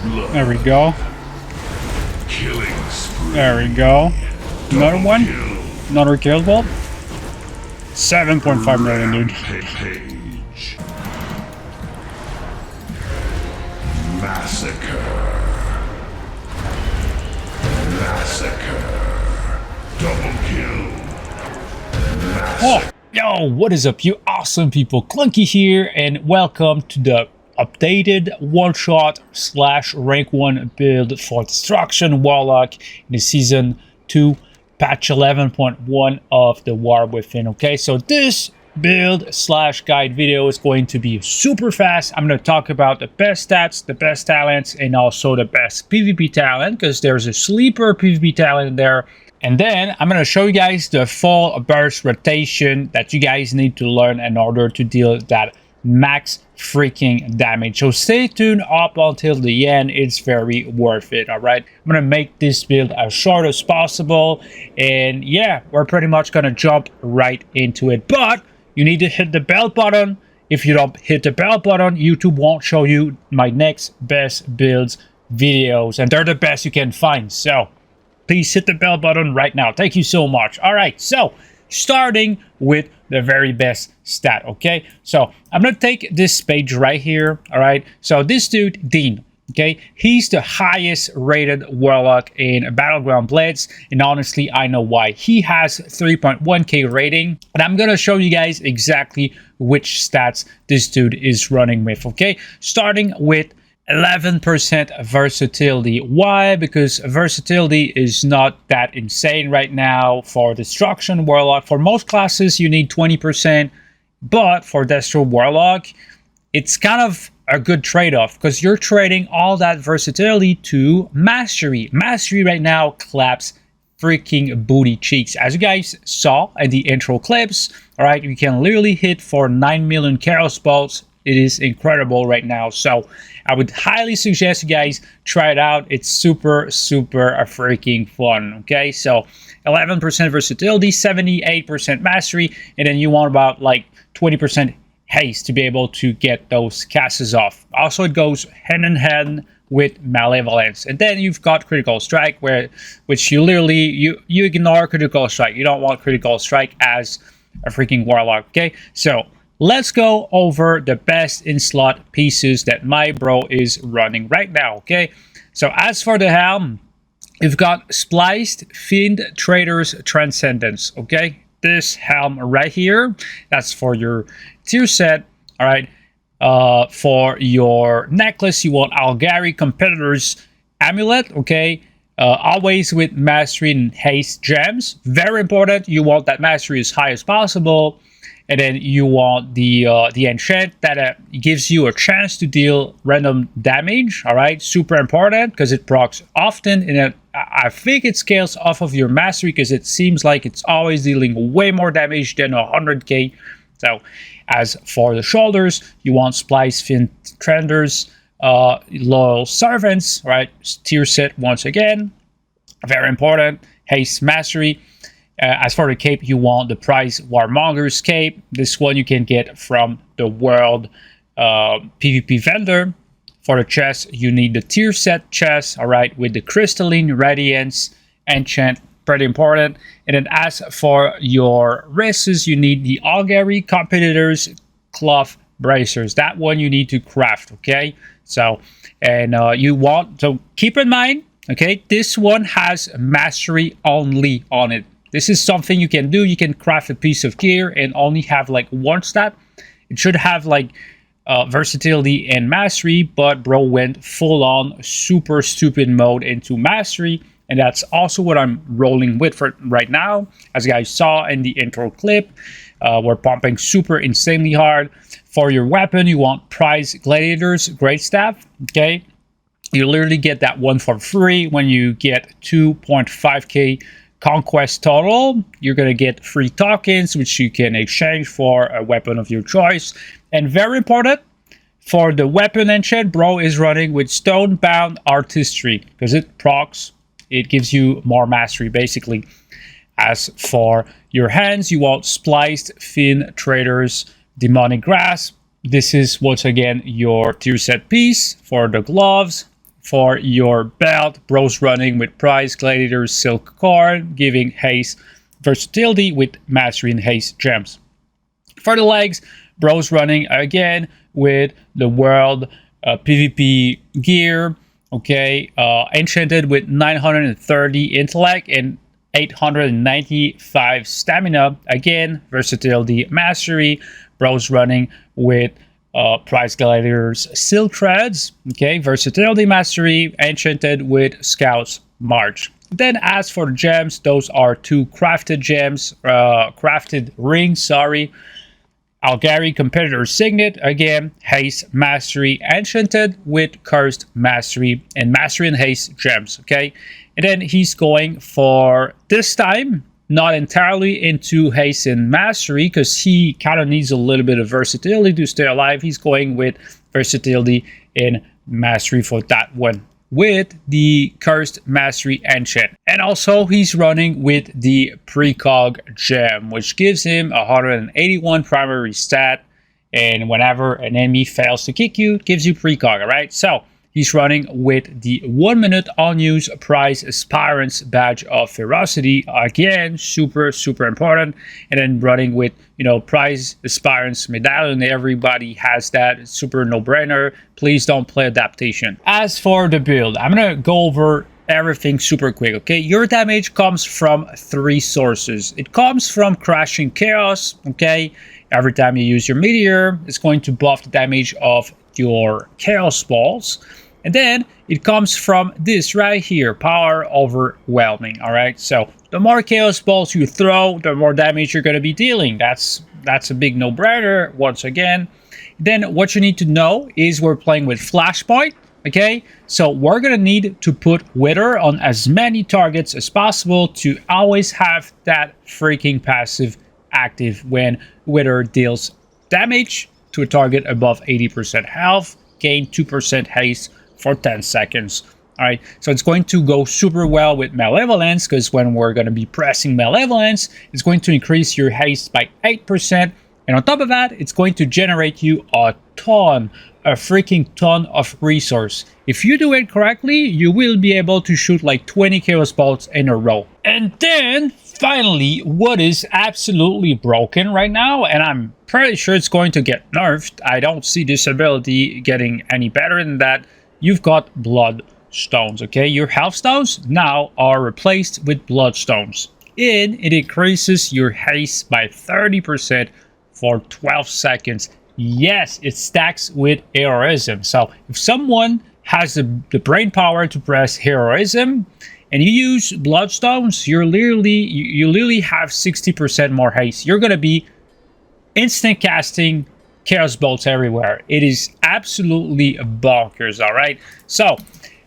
There we go. Killing spree. There we go. Another one. Another kill ball. 7.5 million, dude. Page. Massacre. Massacre. Double kill. Oh, yo, what is up, you awesome people? Clunky here, and welcome to the updated one-shot / rank 1 build for Destruction Warlock in the Season 2 patch 11.1 of the War Within. Okay, so this build / guide video is going to be super fast. I'm going to talk about the best stats, the best talents, and also the best PvP talent, because there's a sleeper PvP talent there. And then I'm going to show you guys the full burst rotation that you guys need to learn in order to deal that max freaking damage. So stay tuned up until the end. It's very worth it. All right, I'm going to make this build as short as possible. And yeah, we're pretty much going to jump right into it. But you need to hit the bell button. If you don't hit the bell button, YouTube won't show you my next best builds videos. And they're the best you can find. So please hit the bell button right now. Thank you so much. All right, so starting with the very best stat, okay? So I'm going to take this page right here, all right? So this dude, Dean, okay? He's the highest rated Warlock in Battleground Blitz, and honestly, I know why. He has 3.1k rating, and I'm going to show you guys exactly which stats this dude is running with, okay? Starting with 11% versatility. Why? Because versatility is not that insane right now for Destruction Warlock. For most classes you need 20%, but for Destro Warlock it's kind of a good trade-off, because you're trading all that versatility to mastery. Mastery right now claps freaking booty cheeks, as you guys saw in the intro clips. All right, you can literally hit for 9 million chaos bolts. It is incredible right now. So I would highly suggest you guys try it out. It's super freaking fun. Okay, so 11% versatility, 78% mastery, and then you want about like 20% haste to be able to get those casts off. Also, it goes hand in hand with malevolence. And then you've got critical strike, which you literally you ignore critical strike. You don't want critical strike as a freaking warlock. Okay, so let's go over the best in slot pieces that my bro is running right now. Okay, so as for the helm, you've got Spliced Fiend Trader's Transcendence. Okay, this helm right here, that's for your tier set. All right, for your necklace, you want Algari Competitor's Amulet. Okay, always with mastery and haste gems. Very important. You want that mastery as high as possible. And then you want the enchant that gives you a chance to deal random damage. All right, super important because it procs often, and I think it scales off of your mastery, because it seems like it's always dealing way more damage than 100k. So as for the shoulders, you want Splice Fin Trenders, Loyal Servants, right? Tier set once again, very important. Haste mastery. As for the cape, you want the Prize Warmonger's cape. This one you can get from the World PvP vendor. For the chest, you need the tier set chest, all right, with the Crystalline Radiance enchant, pretty important. And then as for your wrists, you need the Algari Competitor's Cloth Bracers. That one you need to craft, okay? So, and so keep in mind, okay, this one has mastery only on it. This is something you can do. You can craft a piece of gear and only have like one stat. It should have like versatility and mastery, but bro went full on super stupid mode into mastery. And that's also what I'm rolling with for right now. As you guys saw in the intro clip, we're pumping super insanely hard. For your weapon, you want Prize Gladiator's Great Staff, okay? You literally get that one for free when you get 2.5k conquest total. You're gonna get free tokens, which you can exchange for a weapon of your choice. And very important, for the weapon enchant, bro is running with Stonebound Artistry, because it procs, it gives you more mastery basically. As for your hands, you want Spliced Fin Trader's Demonic Grasp. This is once again your tier set piece. For the gloves, for your belt. Bros running with Prize Gladiator Silk Cord, giving haste versatility with Mastery and Haste gems. For the legs, bros running again with the World PvP gear. Okay, enchanted with 930 intellect and 895 stamina. Again, versatility, mastery. Bros running with Prize Gladiator's Silk Threads. Okay, versatility, mastery, enchanted with Scout's March. Then as for the gems, those are 2 crafted gems, crafted rings, sorry. Algari Competitor Signet, again, Haste, Mastery, Enchanted with Cursed Mastery and Mastery and Haste gems, okay? And then he's going for, this time, not entirely into Haste and Mastery because he kind of needs a little bit of versatility to stay alive. He's going with versatility and Mastery for that one, with the Cursed Mastery Enchant. And also he's running with the Precog Gem, which gives him 181 primary stat, and whenever an enemy fails to kick you, it gives you Precog, alright? So he's running with the 1 minute unused Prize Aspirant's Badge of Ferocity, again, super important. And then running with, you know, Prize Aspirant's Medallion. Everybody has that. It's super no-brainer. Please don't play adaptation. As for the build, I'm gonna go over everything super quick, okay? Your damage comes from 3 sources. It comes from Crashing Chaos, okay? Every time you use your Meteor, it's going to buff the damage of your Chaos Balls. And then it comes from this right here, Power Overwhelming, all right? So the more Chaos Balls you throw, the more damage you're going to be dealing. That's a big no-brainer, once again. Then what you need to know is we're playing with Flashpoint, okay? So we're going to need to put Wither on as many targets as possible to always have that freaking passive active when Wither deals damage to a target above 80% health, gain 2% haste for 10 seconds. All right, so it's going to go super well with Malevolence because when we're going to be pressing Malevolence, it's going to increase your haste by 8%. And on top of that, it's going to generate you a freaking ton of resource. If you do it correctly, you will be able to shoot like 20 Chaos Bolts in a row. And then finally, what is absolutely broken right now, and I'm pretty sure it's going to get nerfed. I don't see this ability getting any better than that. You've got Blood Stones, okay? Your health stones now are replaced with Blood Stones. And it increases your haste by 30% for 12 seconds. Yes, it stacks with Heroism. So if someone has the brain power to press Heroism and you use Bloodstones, you literally have 60% more haste. You're gonna be instant casting Chaos Bolts everywhere. It is absolutely bonkers, all right? So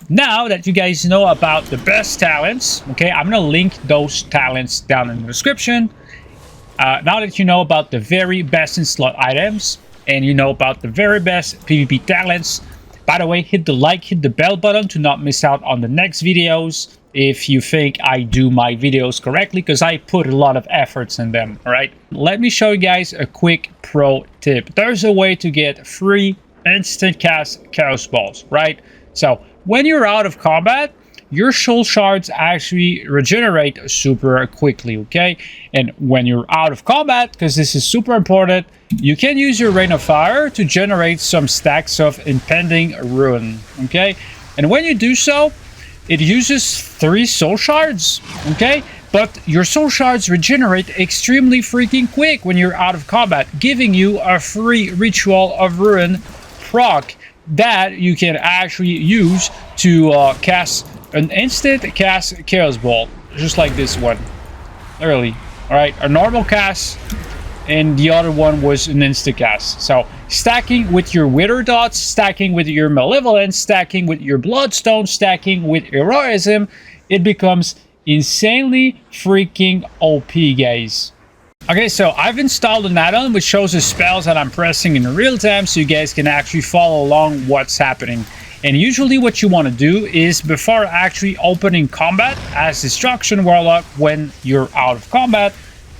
now that you guys know about the best talents, okay, I'm gonna link those talents down in the description. Now that you know about the very best in slot items and you know about the very best PvP talents, by the way, hit the like, hit the bell button to not miss out on the next videos if you think I do my videos correctly, because I put a lot of efforts in them, all right? Let me show you guys a quick pro tip. There's a way to get free instant cast Chaos Balls, right? So when you're out of combat, your soul shards actually regenerate super quickly, okay? And when you're out of combat, because this is super important, you can use your Rain of Fire to generate some stacks of Impending Ruin, okay? And when you do so, it uses 3 soul shards, okay? But your soul shards regenerate extremely freaking quick when you're out of combat, giving you a free Ritual of Ruin proc that you can actually use to cast an instant cast Chaos Ball, just like this one. Early, all right? A normal cast, and the other one was an instant cast. So stacking with your Wither Dots, stacking with your Malevolence, stacking with your Bloodstone, stacking with Heroism, it becomes insanely freaking OP, guys. Okay, so I've installed an add-on which shows the spells that I'm pressing in real time so you guys can actually follow along what's happening. And usually what you want to do is, before actually opening combat as Destruction Warlock, when you're out of combat,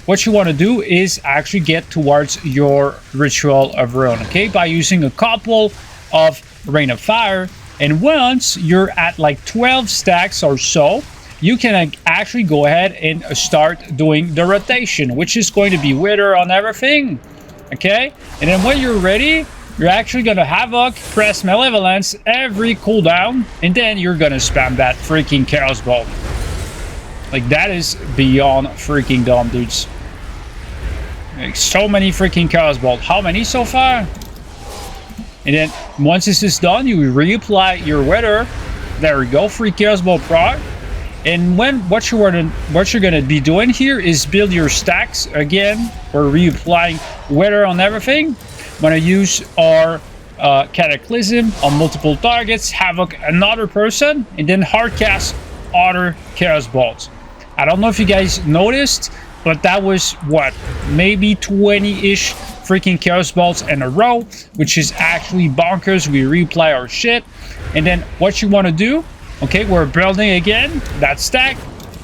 what you want to do is actually get towards your Ritual of Ruin, okay? By using a couple of Rain of Fire And once you're at like 12 stacks or so, you can actually go ahead and start doing the rotation, which is going to be wither on everything. Okay, and then when you're ready, you're actually gonna Havoc, press Malevolence every cooldown, and then you're gonna spam that freaking Chaos Bolt. Like, that is beyond freaking dumb, dudes. Like, so many freaking Chaos Bolt. How many so far? And then once this is done, you reapply your wither. There we go, free Chaos Bolt proc. And what you're gonna be doing here is build your stacks again. We're reapplying wither on everything. I'm gonna use our Cataclysm on multiple targets, Havoc another person, and then hardcast other Chaos Bolts. I don't know if you guys noticed, but that was what, maybe 20-ish freaking Chaos Bolts in a row, which is actually bonkers. We reapply our shit, and then what you want to do. Okay, we're building again that stack.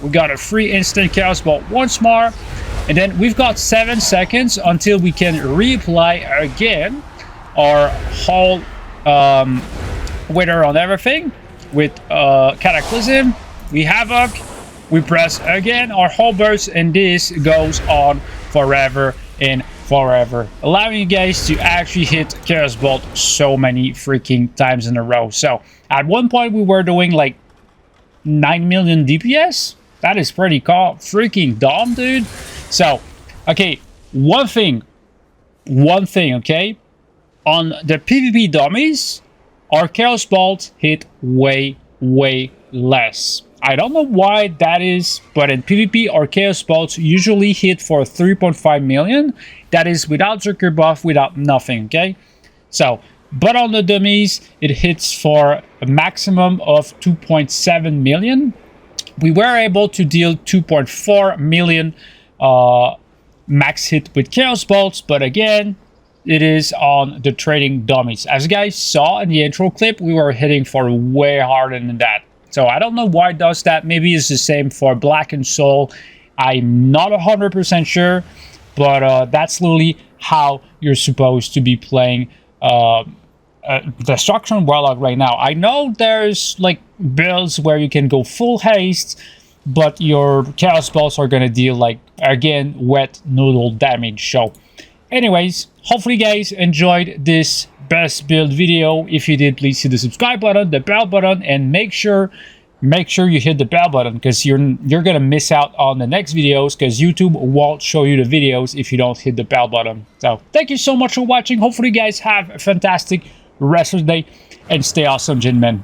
We got a free instant Chaos Bolt once more. And then we've got 7 seconds until we can reapply again our whole wither on everything with Cataclysm. We Havoc. We press again our whole burst, and this goes on forever and forever, allowing you guys to actually hit Chaos Bolt so many freaking times in a row. So at one point we were doing like 9 million DPS. That is pretty cool, freaking dumb, dude. So okay, one thing, okay, on the PvP dummies, our Chaos Bolt hit way less. I don't know why that is, but in PvP, our Chaos Bolts usually hit for 3.5 million. That is without Zerker buff, without nothing, okay? So, but on the dummies, it hits for a maximum of 2.7 million. We were able to deal 2.4 million max hit with Chaos Bolts, but again, it is on the trading dummies. As you guys saw in the intro clip, we were hitting for way harder than that. So I don't know why it does that. Maybe it's the same for Black and Soul. I'm not 100% sure, but that's literally how you're supposed to be playing Destruction Warlock right now. I know there's like builds where you can go full haste, but your Chaos Bolts are gonna deal like, again, wet noodle damage. So anyways, hopefully you guys enjoyed this best build video. If you did, please hit the subscribe button, the bell button, and make sure you hit the bell button, because you're gonna miss out on the next videos, because YouTube won't show you the videos if you don't hit the bell button. So thank you so much for watching. Hopefully you guys have a fantastic rest of the day, and stay awesome, gentlemen.